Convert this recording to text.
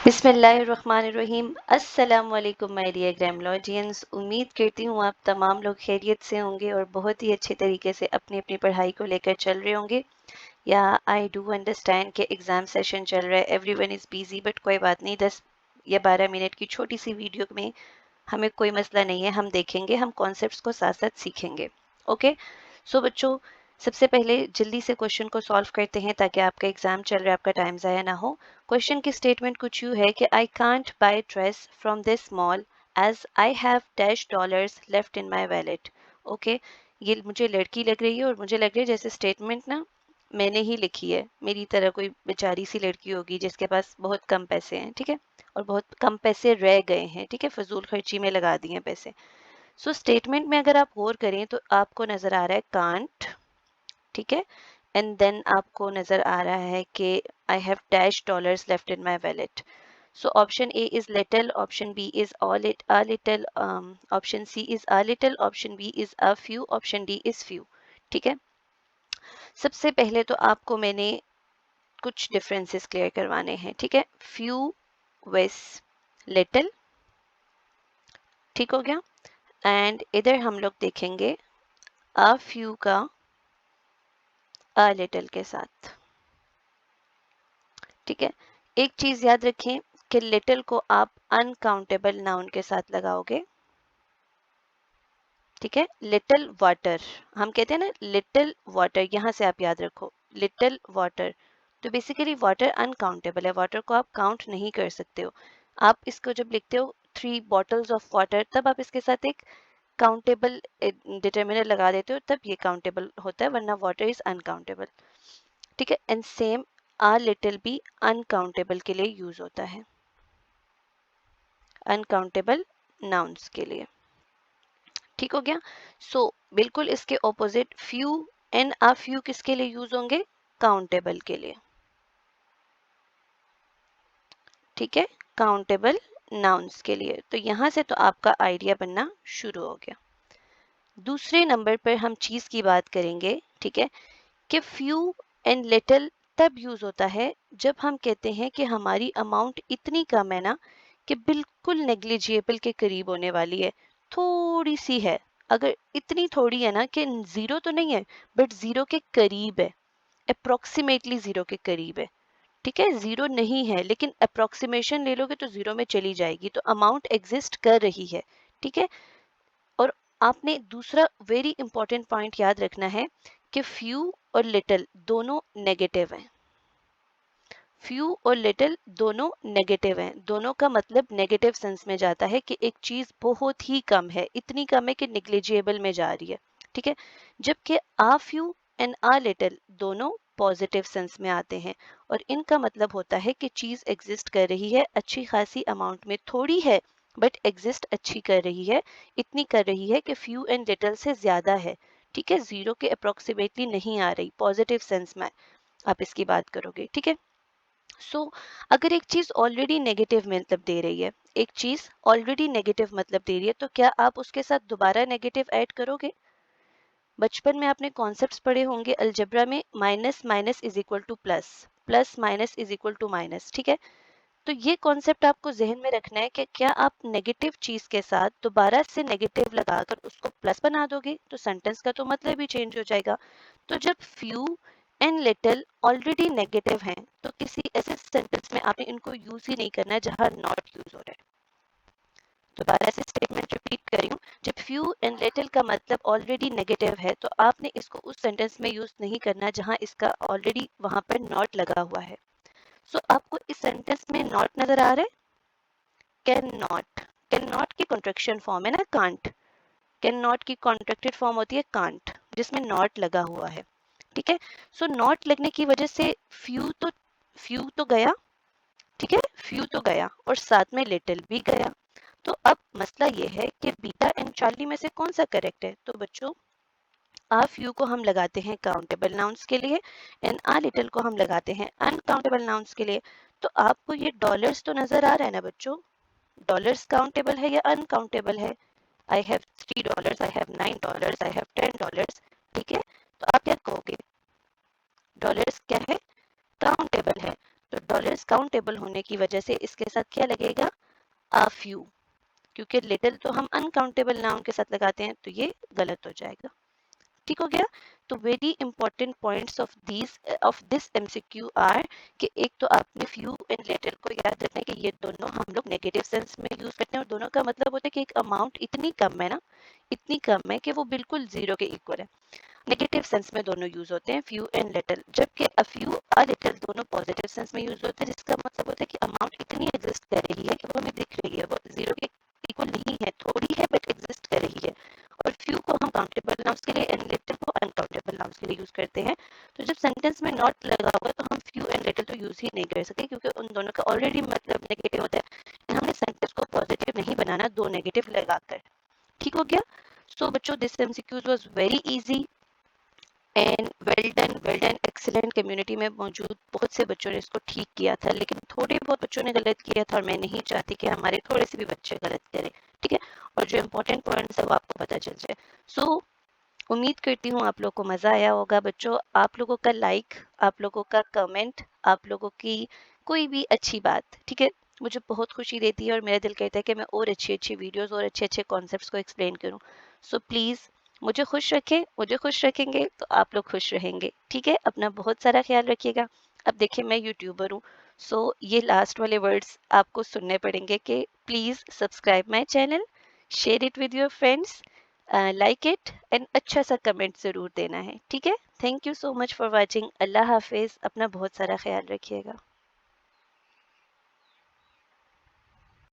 बिस्मिल्लाहिर्रहमानिर्रहीम। अस्सलाम वालेकुम माय डियर ग्रामलॉजियंस। उम्मीद करती हूँ आप तमाम लोग खैरियत से होंगे और बहुत ही अच्छे तरीके से अपनी अपनी पढ़ाई को लेकर चल रहे होंगे। या आई डू अंडरस्टैंड कि एग्ज़ाम सेशन चल रहा है, एवरीवन इज़ बिजी, बट कोई बात नहीं। 10 या 12 मिनट की छोटी सी वीडियो में हमें कोई मसला नहीं है, हम देखेंगे, हम कॉन्सेप्ट्स को साथ साथ सीखेंगे। ओके, सो बच्चों, सबसे पहले जल्दी से क्वेश्चन को सॉल्व करते हैं ताकि आपका एग्जाम चल रहा है, आपका टाइम ज़ाया ना हो। क्वेश्चन की स्टेटमेंट कुछ यूँ है कि I can't buy dress from this mall as I have $dash left in my wallet. Okay, ये मुझे लड़की लग रही है और मुझे लग रही है जैसे स्टेटमेंट ना मैंने ही लिखी है, मेरी तरह कोई बेचारी सी लड़की होगी जिसके पास बहुत कम पैसे हैं, ठीक है, और बहुत कम पैसे रह गए हैं, ठीक है, फजूल खर्ची में लगा दिए हैं पैसे। सो स्टेटमेंट में अगर आप गौर करें तो आपको नजर आ रहा है कांट, ठीक है, एंड देन आपको नजर आ रहा है कि I have $dash left in my wallet. So option A is little, option B is a little, option C is a little, option B is a few, option D is few। ठीक है, सबसे पहले तो आपको मैंने कुछ differences clear करवाने हैं, ठीक है। फ्यू वेस लिटिल, ठीक हो गया। एंड इधर हम लोग देखेंगे अ फ्यू का अ लिटिल के साथ, ठीक है। एक चीज याद रखें कि लिटिल को आप अनकाउंटेबल नाउन के साथ लगाओगे, ठीक है। लिटिल वाटर, हम कहते हैं ना लिटिल वाटर, यहां से आप याद रखो लिटिल वाटर। तो बेसिकली वाटर अनकाउंटेबल है, वाटर को आप काउंट नहीं कर सकते हो। आप इसको जब लिखते हो 3 bottles ऑफ वाटर, तब आप इसके साथ एक काउंटेबल डिटर्मिनर लगा देते हो, तब ये काउंटेबल होता है, वरना वाटर इज अनकाउंटेबल, ठीक है। एंड सेम आ लिटिल भी अनकाउंटेबल के लिए यूज होता है, अनकाउंटेबल नाउन्स के लिए, ठीक हो गया। सो बिल्कुल इसके opposite few and uh few किसके लिए यूज होंगे, काउंटेबल के लिए, ठीक है, काउंटेबल नाउन्स के लिए। तो यहां से तो आपका आइडिया बनना शुरू हो गया। दूसरे नंबर पर हम चीज की बात करेंगे, ठीक है, कि फ्यू एंड लिटिल तब यूज होता है जब हम कहते हैं कि हमारी अमाउंट इतनी कम है ना कि बिल्कुल नेग्लिजिबल के करीब होने वाली है, थोड़ी सी है। अगर इतनी थोड़ी है ना कि जीरो तो नहीं है, बट जीरो के करीब है, अप्रोक्सीमेटली जीरो के करीब है, ठीक है। जीरो नहीं है लेकिन अप्रोक्सीमेशन ले लोगे तो जीरो में चली जाएगी, तो अमाउंट एग्जिस्ट कर रही है, ठीक है। और आपने दूसरा वेरी इंपॉर्टेंट पॉइंट याद रखना है कि फ्यू और लिटिल दोनों नेगेटिव हैं। फ्यू और लिटिल दोनों नेगेटिव हैं, दोनों का मतलब नेगेटिव सेंस में जाता है कि एक चीज बहुत ही कम है, इतनी कम है कि निग्लिजिबल में जा रही है, ठीक है। जबकि आ फ्यू एंड आ लिटिल दोनों पॉजिटिव सेंस में आते हैं, और इनका मतलब होता है कि चीज एग्जिस्ट कर रही है अच्छी खासी अमाउंट में, थोड़ी है बट एग्जिस्ट अच्छी कर रही है, इतनी कर रही है कि फ्यू एंड लिटिल से ज्यादा है, ठीक है, जीरो के अप्रोक्सीमेटली नहीं आ रही, पॉजिटिव सेंस में आप इसकी बात करोगे, ठीक है। सो अगर एक चीज ऑलरेडी नेगेटिव मतलब दे रही है, एक चीज ऑलरेडी नेगेटिव मतलब दे रही है, तो क्या आप उसके साथ दोबारा नेगेटिव ऐड करोगे। बचपन में आपने कॉन्सेप्ट्स पढ़े होंगे अलजेब्रा में, minus minus is equal to plus, plus minus is equal to minus, ठीक है। तो ये कॉन्सेप्ट आपको जहन में रखना है कि क्या आप नेगेटिव चीज के साथ दोबारा से नेगेटिव लगाकर उसको प्लस बना दोगे तो सेंटेंस का तो मतलब ही चेंज हो जाएगा। तो जब few and little already negative हैं तो किसी ऐसे सेंटेंस में आपने इनको यूज ही नहीं करना है जहां नॉट यूज हो रहा है। दोबारा से स्टेटमेंट रिपीट कर रही हूँ, जब फ्यू एंड लिटिल का मतलब ऑलरेडी नेगेटिव है तो आपने इसको उस सेंटेंस में यूज नहीं करना जहां इसका ऑलरेडी वहां पर नॉट लगा हुआ है। सो आपको इस सेंटेंस में नॉट नजर आ रहा है, कैन नॉट, कैन नॉट की कॉन्ट्रैक्शन फॉर्म है ना कांट, कैन नॉट की कॉन्ट्रैक्टेड फॉर्म होती है कांट, जिसमें नॉट लगा हुआ है, ठीक है। सो नॉट लगने की वजह से फ्यू तो गया, ठीक है, फ्यू तो गया और साथ में लिटिल भी गया। तो अब मसला ये है कि बीटा एंड चार्ली में से कौन सा करेक्ट है। तो बच्चों, आ फ्यू को हम लगाते हैं काउंटेबल नाउन्स के लिए एंड आ लिटिल को हम लगाते हैं अनकाउंटेबल नाउन्स के लिए। तो आपको ये डॉलर्स तो नजर आ रहा है ना बच्चों, डॉलर्स काउंटेबल है या अनकाउंटेबल है। I have $3, I have $9, I have $10, ठीक है। तो आप क्या कहोगे, डॉलर्स क्या है, काउंटेबल है। तो डॉलर्स काउंटेबल होने की वजह से इसके साथ क्या लगेगा, a few, क्योंकि लिटिल तो हम अनकाउंटेबल नाउन के साथ लगाते हैं, तो ये गलत हो जाएगा। ठीक हो गया। तो very important points of this MCQ are कि एक तो आपने फ्यू एंड लिटिल को याद रखना है कि ये दोनों हम लोग नेगेटिव सेंस में यूज करते हैं, और दोनों का मतलब होता है कि एक अमाउंट इतनी कम है ना, इतनी कम है कि वो बिल्कुल जीरो के इक्वल है। नेगेटिव सेंस में दोनों यूज होते हैं फ्यू एंड लिटिल, जबकि अ फ्यू अ लिटिल दोनों पॉजिटिव सेंस में यूज होते हैं, जिसका मतलब होता है कि अमाउंट इतनी एग्जिस्ट कर रही है कि वो हमें दिख रही है, वो जीरो के इक्वल नहीं है, थोड़ी है बट एग्जिस्ट कर रही है। और फ्यू को हम काउंटेबल नाउन्स के लिए एंड लिटिल को अनकाउंटेबल नाउन्स के लिए यूज करते हैं। तो जब सेंटेंस में नॉट लगा हुआ तो हम फ्यू एंड लिटिल तो यूज ही नहीं कर सकते, क्योंकि उन दोनों का ऑलरेडी मतलब नेगेटिव होता है। हमने सेंटेंस को पॉजिटिव नहीं बनाना दो नेगेटिव लगाकर। ठीक हो गया। सो बच्चों, this MCQs was very easy and well done, excellent. Community में मौजूद बहुत से बच्चों ने इसको ठीक किया था, लेकिन थोड़े बहुत बच्चों ने गलत किया था, और मैं नहीं चाहती कि हमारे थोड़े से भी बच्चे गलत करें। ठीक है, और जो इम्पोर्टेंट पॉइंट्स है वो आपको पता चल जाए। सो उम्मीद करती हूँ आप लोगों को मज़ा आया होगा बच्चों। आप लोगों का लाइक, आप लोगों का कमेंट, आप लोगों की कोई भी अच्छी बात, ठीक है, मुझे बहुत खुशी देती है, और मेरा दिल कहता है कि मैं और अच्छी अच्छी वीडियोस और अच्छे अच्छे कॉन्सेप्ट्स को एक्सप्लेन करूँ। सो प्लीज़ मुझे खुश रखें, मुझे खुश रखेंगे तो आप लोग खुश रहेंगे। ठीक है, अपना बहुत सारा ख्याल रखिएगा। अब देखिए, मैं यूट्यूबर हूँ, सो ये लास्ट वाले वर्ड्स आपको सुनने पड़ेंगे कि please subscribe my channel, share it with your friends, like it and अच्छा सा कमेंट ज़रूर देना है। ठीक है, thank you so much for watching. अल्लाह हाफिज़, अपना बहुत सारा ख्याल रखिएगा।